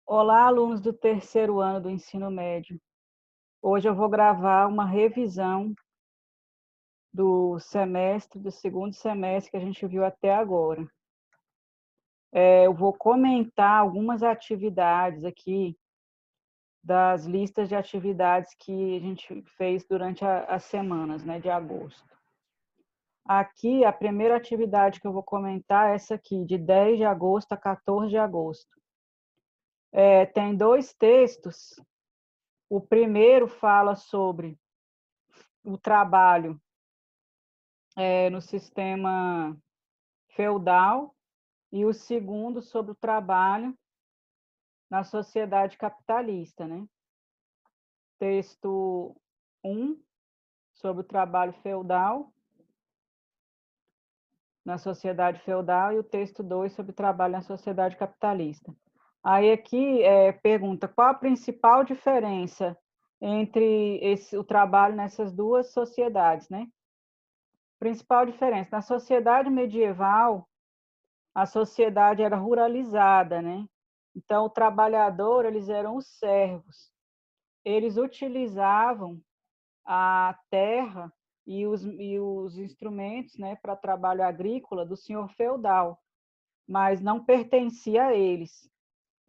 Olá, alunos do terceiro ano do ensino médio. Hoje eu vou gravar uma revisão do segundo semestre que a gente viu até agora. Eu vou comentar algumas atividades aqui das listas de atividades que a gente fez durante as semanas, né, de agosto. Aqui, a primeira atividade que eu vou comentar é essa aqui, de 10 de agosto a 14 de agosto. Tem dois textos. O primeiro fala sobre o trabalho no sistema feudal e o segundo sobre o trabalho na sociedade capitalista, né? Texto 1 sobre o trabalho feudal na sociedade feudal e o texto 2 sobre o trabalho na sociedade capitalista. Aí aqui pergunta qual a principal diferença entre o trabalho nessas duas sociedades, né? Principal diferença, na sociedade medieval, a sociedade era ruralizada, né? Então, o trabalhador, eles eram os servos. Eles utilizavam a terra e os instrumentos, né, para trabalho agrícola do senhor feudal, mas não pertencia a eles.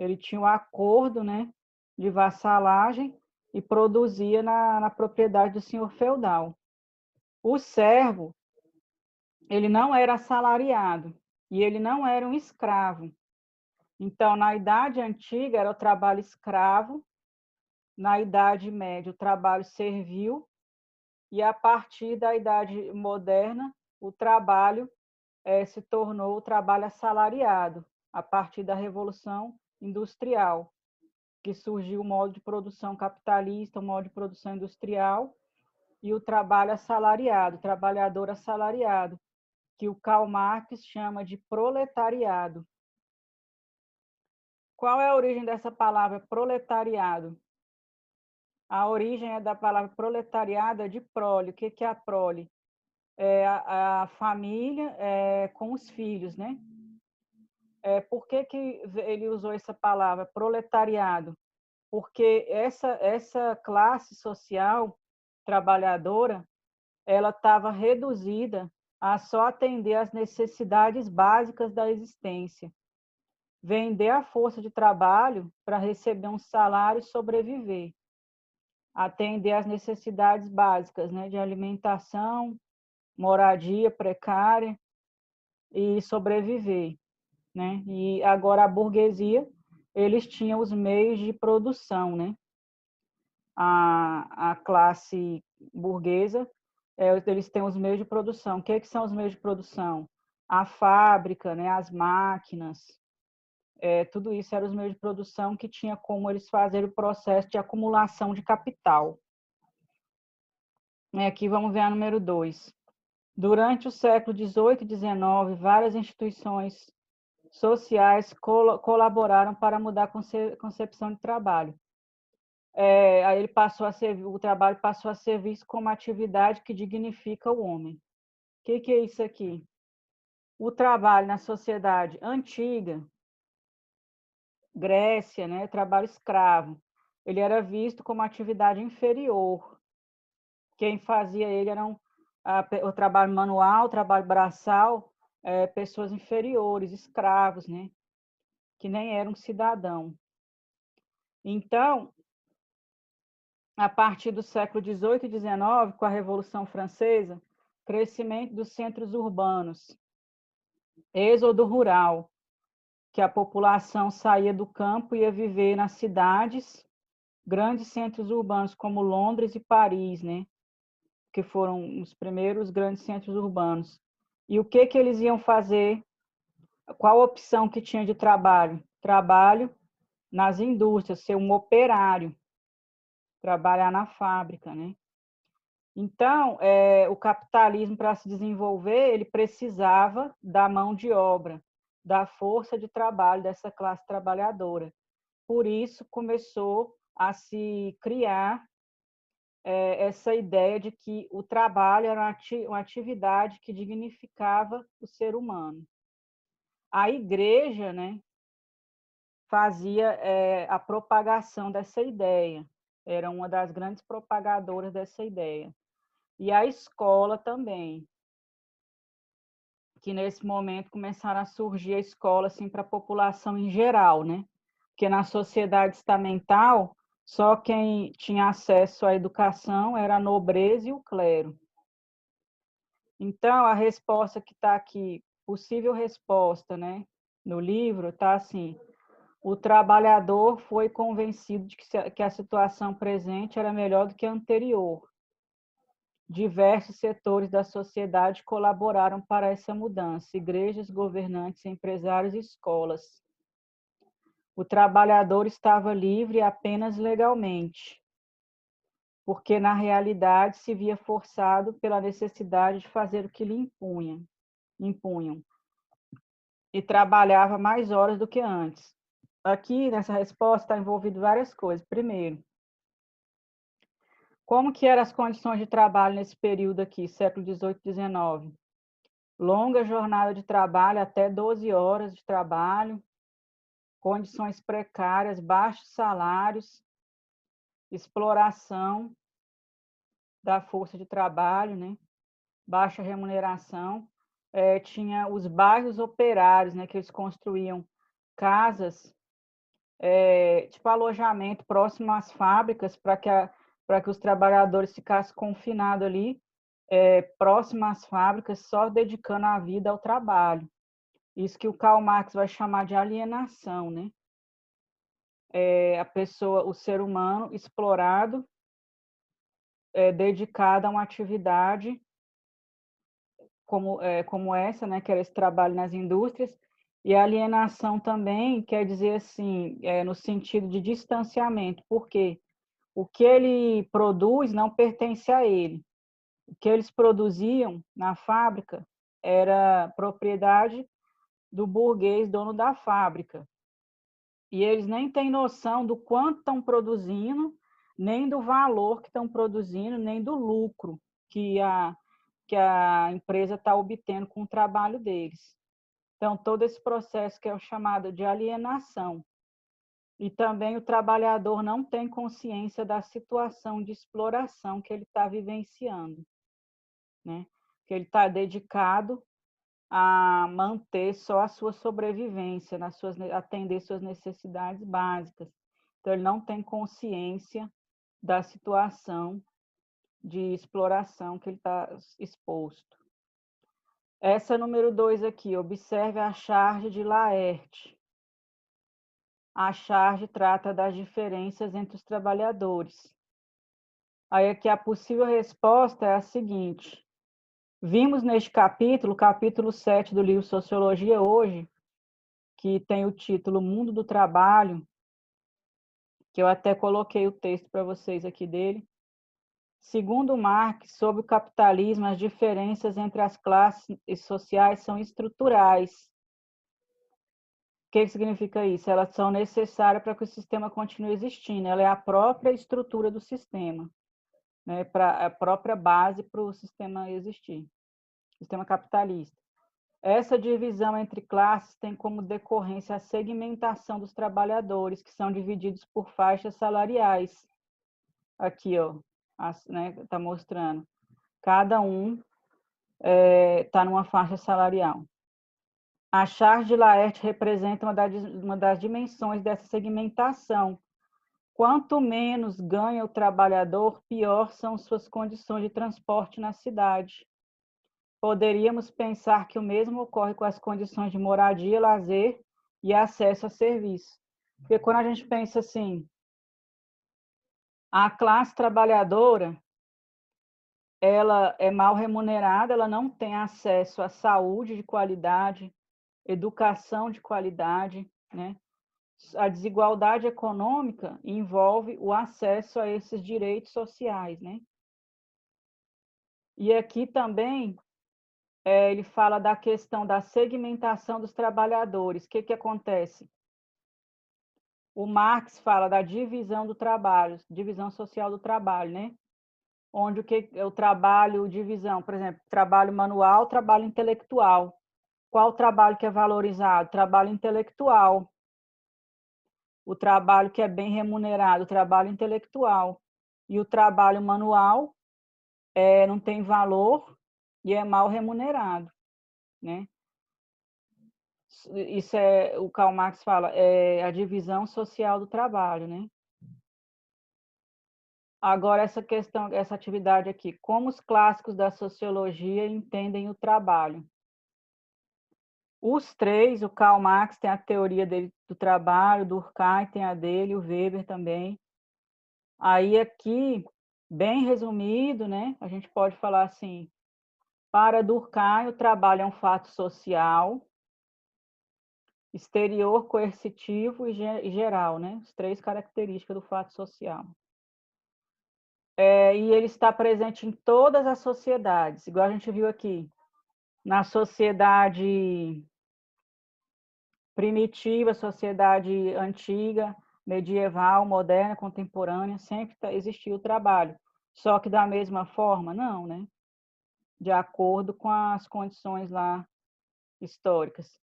Ele tinha um acordo, né, de vassalagem e produzia na propriedade do senhor feudal. O servo, ele não era assalariado e ele não era um escravo. Então, na Idade Antiga era o trabalho escravo, na Idade Média o trabalho servil, e a partir da Idade Moderna o trabalho se tornou o trabalho assalariado, a partir da Revolução Industrial, que surgiu o modo de produção capitalista, o modo de produção industrial, e o trabalho assalariado, o trabalhador assalariado, que o Karl Marx chama de proletariado. Qual é a origem dessa palavra proletariado? A origem é da palavra proletariado de prole. O que é a prole? É a família com os filhos, né? Por que ele usou essa palavra, proletariado? Porque essa classe social trabalhadora, ela estava reduzida a só atender às necessidades básicas da existência. Vender a força de trabalho para receber um salário e sobreviver. Atender às necessidades básicas, né, de alimentação, moradia precária e sobreviver, né? E agora a burguesia, eles tinham os meios de produção, né? A classe burguesa, eles têm os meios de produção. O que são os meios de produção? A fábrica, né? As máquinas, tudo isso eram os meios de produção que tinha como eles fazerem o processo de acumulação de capital. Aqui vamos ver a número 2. Durante o século XVIII e XIX, várias instituições sociais colaboraram para mudar a concepção de trabalho. Aí o trabalho passou a ser visto como atividade que dignifica o homem. O que é isso aqui? O trabalho na sociedade antiga, Grécia, né, trabalho escravo, ele era visto como atividade inferior. Quem fazia ele eram o trabalho manual, o trabalho braçal, pessoas inferiores, escravos, né? Que nem eram cidadão. Então, a partir do século XVIII e XIX, com a Revolução Francesa, crescimento dos centros urbanos, êxodo rural, que a população saía do campo e ia viver nas cidades, grandes centros urbanos como Londres e Paris, né? Que foram os primeiros grandes centros urbanos. E o que eles iam fazer? Qual a opção que tinha de trabalho? Trabalho nas indústrias, ser um operário, trabalhar na fábrica, né? Então, o capitalismo, para se desenvolver, ele precisava da mão de obra, da força de trabalho dessa classe trabalhadora. Por isso, começou a se criar essa ideia de que o trabalho era uma atividade que dignificava o ser humano. A igreja, né, fazia a propagação dessa ideia, era uma das grandes propagadoras dessa ideia. E a escola também, que nesse momento começaram a surgir a escola assim, para a população em geral, né? Porque na sociedade estamental, só quem tinha acesso à educação era a nobreza e o clero. Então, a resposta que está aqui, possível resposta, né, no livro, está assim: o trabalhador foi convencido de que a situação presente era melhor do que a anterior. Diversos setores da sociedade colaboraram para essa mudança: igrejas, governantes, empresários e escolas. O trabalhador estava livre apenas legalmente, porque na realidade se via forçado pela necessidade de fazer o que lhe impunham, e trabalhava mais horas do que antes. Aqui nessa resposta está envolvido várias coisas. Primeiro, como que eram as condições de trabalho nesse período aqui, século XVIII e XIX? Longa jornada de trabalho, até 12 horas de trabalho, condições precárias, baixos salários, exploração da força de trabalho, né? Baixa remuneração. Tinha os bairros operários, né? Que eles construíam casas, tipo alojamento próximo às fábricas, para que os trabalhadores ficassem confinados ali, próximo às fábricas, só dedicando a vida ao trabalho. Isso que o Karl Marx vai chamar de alienação, né? A pessoa, o ser humano explorado, dedicado a uma atividade como essa, né? Que era esse trabalho nas indústrias. E a alienação também quer dizer assim, no sentido de distanciamento, porque o que ele produz não pertence a ele. O que eles produziam na fábrica era propriedade do burguês dono da fábrica. E eles nem têm noção do quanto estão produzindo, nem do valor que estão produzindo, nem do lucro que a empresa está obtendo com o trabalho deles. Então, todo esse processo que é o chamado de alienação. E também o trabalhador não tem consciência da situação de exploração que ele está vivenciando, né? Que ele está dedicado a manter só a sua sobrevivência, atender suas necessidades básicas. Então, ele não tem consciência da situação de exploração que ele está exposto. Essa número 2 aqui, observe a charge de Laerte. A charge trata das diferenças entre os trabalhadores. Aí aqui a possível resposta é a seguinte: vimos neste capítulo 7 do livro Sociologia Hoje, que tem o título Mundo do Trabalho, que eu até coloquei o texto para vocês aqui dele. Segundo Marx, sobre o capitalismo, as diferenças entre as classes sociais são estruturais. O que significa isso? Elas são necessárias para que o sistema continue existindo. Ela é a própria estrutura do sistema, né? Para a própria base para o sistema existir, sistema capitalista. Essa divisão entre classes tem como decorrência a segmentação dos trabalhadores, que são divididos por faixas salariais. Aqui, ó, né, tá mostrando. Cada um está numa faixa salarial. A charge de Laerte representa uma das dimensões dessa segmentação. Quanto menos ganha o trabalhador, pior são suas condições de transporte na cidade. Poderíamos pensar que o mesmo ocorre com as condições de moradia, lazer e acesso a serviço. Porque quando a gente pensa assim, a classe trabalhadora, ela é mal remunerada, ela não tem acesso à saúde de qualidade, educação de qualidade, né? A desigualdade econômica envolve o acesso a esses direitos sociais, né? E aqui também ele fala da questão da segmentação dos trabalhadores. O que acontece? O Marx fala da divisão do trabalho, divisão social do trabalho, né? Onde o trabalho, divisão, por exemplo, trabalho manual, trabalho intelectual. Qual trabalho que é valorizado? Trabalho intelectual. o trabalho que é bem remunerado, o trabalho intelectual, e o trabalho manual não tem valor e é mal remunerado, né? Isso o Karl Marx fala, é a divisão social do trabalho, né? Agora, essa questão, essa atividade aqui, como os clássicos da sociologia entendem o trabalho? Os três, o Karl Marx tem a teoria dele do trabalho, o Durkheim tem a dele, o Weber também. Aí aqui, bem resumido, né? A gente pode falar assim, para Durkheim, o trabalho é um fato social, exterior, coercitivo e geral, né? As três características do fato social. E ele está presente em todas as sociedades, igual a gente viu aqui. Na sociedade primitiva, sociedade antiga, medieval, moderna, contemporânea, sempre existiu o trabalho. Só que da mesma forma? Não, né? De acordo com as condições lá históricas.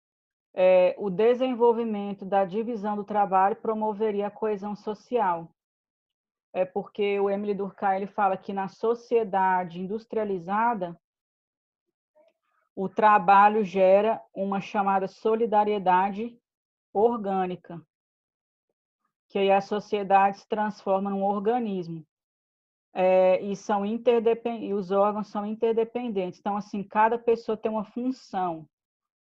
O desenvolvimento da divisão do trabalho promoveria a coesão social. Porque o Émile Durkheim ele fala que na sociedade industrializada, o trabalho gera uma chamada solidariedade orgânica, que aí a sociedade se transforma num organismo. E os órgãos são interdependentes. Então, assim, cada pessoa tem uma função.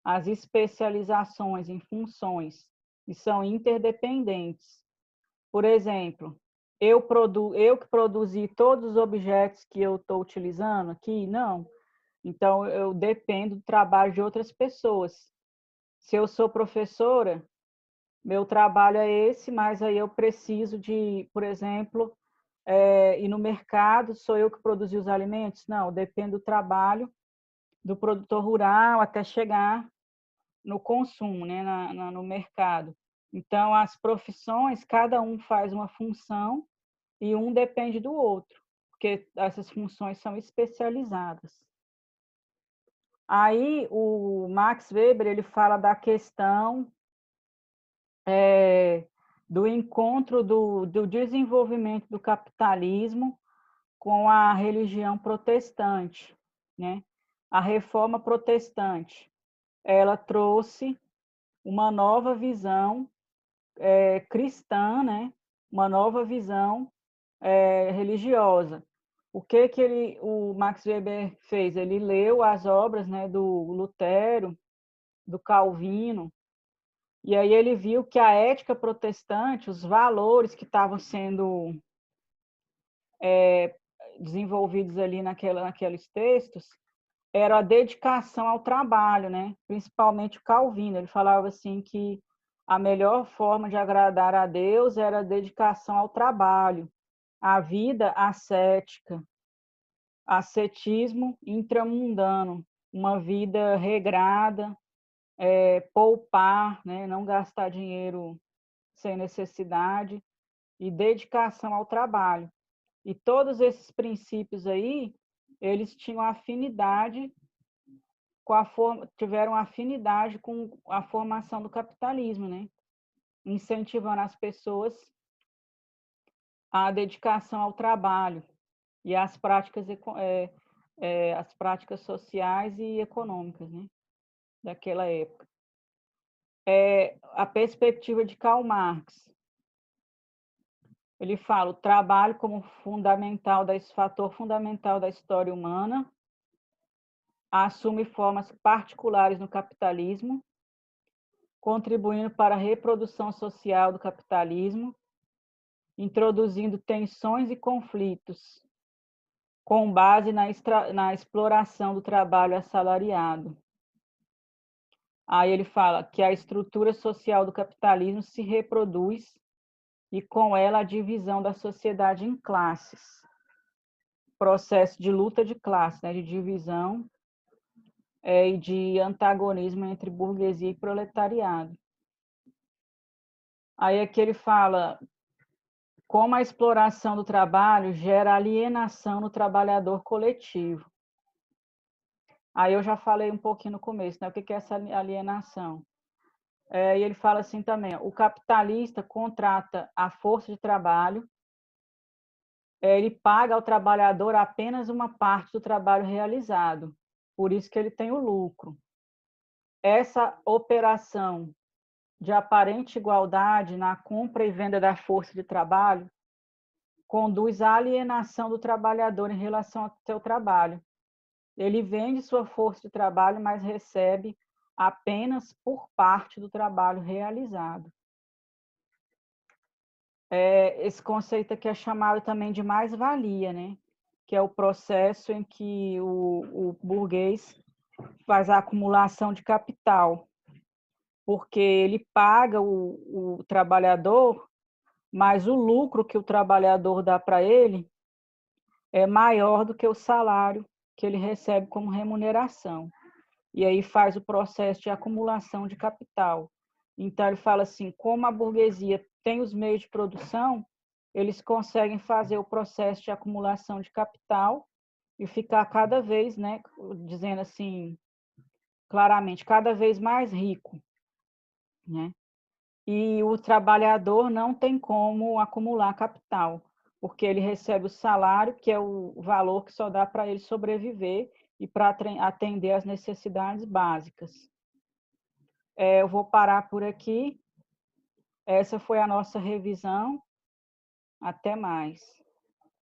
As especializações em funções e são interdependentes. Por exemplo, eu que produzi todos os objetos que eu estou utilizando aqui? Não. Então, eu dependo do trabalho de outras pessoas. Se eu sou professora, meu trabalho é esse, mas aí eu preciso de, por exemplo, ir no mercado, sou eu que produzi os alimentos? Não, depende do trabalho do produtor rural até chegar no consumo, né, no mercado. Então, as profissões, cada um faz uma função e um depende do outro, porque essas funções são especializadas. Aí, o Max Weber, ele fala da questão do encontro do desenvolvimento do capitalismo com a religião protestante, né? A reforma protestante, ela trouxe uma nova visão cristã, né? Uma nova visão religiosa. O que o Max Weber fez? Ele leu as obras, né, do Lutero, do Calvino, e aí ele viu que a ética protestante, os valores que estavam sendo desenvolvidos ali naqueles textos, era a dedicação ao trabalho, né? Principalmente o Calvino. Ele falava assim que a melhor forma de agradar a Deus era a dedicação ao trabalho, a vida ascética, ascetismo intramundano, uma vida regrada, poupar, né? Não gastar dinheiro sem necessidade e dedicação ao trabalho. E todos esses princípios aí, eles tinham afinidade tiveram afinidade com a formação do capitalismo, né? Incentivando as pessoas à dedicação ao trabalho e às as práticas sociais e econômicas, né? Daquela época. A perspectiva de Karl Marx. Ele fala o trabalho como fator fundamental da história humana, assume formas particulares no capitalismo, contribuindo para a reprodução social do capitalismo, introduzindo tensões e conflitos, com base na exploração do trabalho assalariado. Aí ele fala que a estrutura social do capitalismo se reproduz e com ela a divisão da sociedade em classes. Processo de luta de classe, né, de divisão e de antagonismo entre burguesia e proletariado. Aí aqui ele fala como a exploração do trabalho gera alienação no trabalhador coletivo. Aí eu já falei um pouquinho no começo, né? O que é essa alienação? E ele fala assim também, o capitalista contrata a força de trabalho, ele paga ao trabalhador apenas uma parte do trabalho realizado, por isso que ele tem o lucro. Essa operação de aparente igualdade na compra e venda da força de trabalho conduz à alienação do trabalhador em relação ao seu trabalho. Ele vende sua força de trabalho, mas recebe apenas por parte do trabalho realizado. Esse conceito aqui é chamado também de mais-valia, né? Que é o processo em que o burguês faz a acumulação de capital, porque ele paga o trabalhador, mas o lucro que o trabalhador dá para ele é maior do que o salário que ele recebe como remuneração. E aí faz o processo de acumulação de capital. Então, ele fala assim, como a burguesia tem os meios de produção, eles conseguem fazer o processo de acumulação de capital e ficar cada vez, né, dizendo assim, claramente, cada vez mais rico, né? E o trabalhador não tem como acumular capital, porque ele recebe o salário, que é o valor que só dá para ele sobreviver e para atender às necessidades básicas. Eu vou parar por aqui. Essa foi a nossa revisão. Até mais.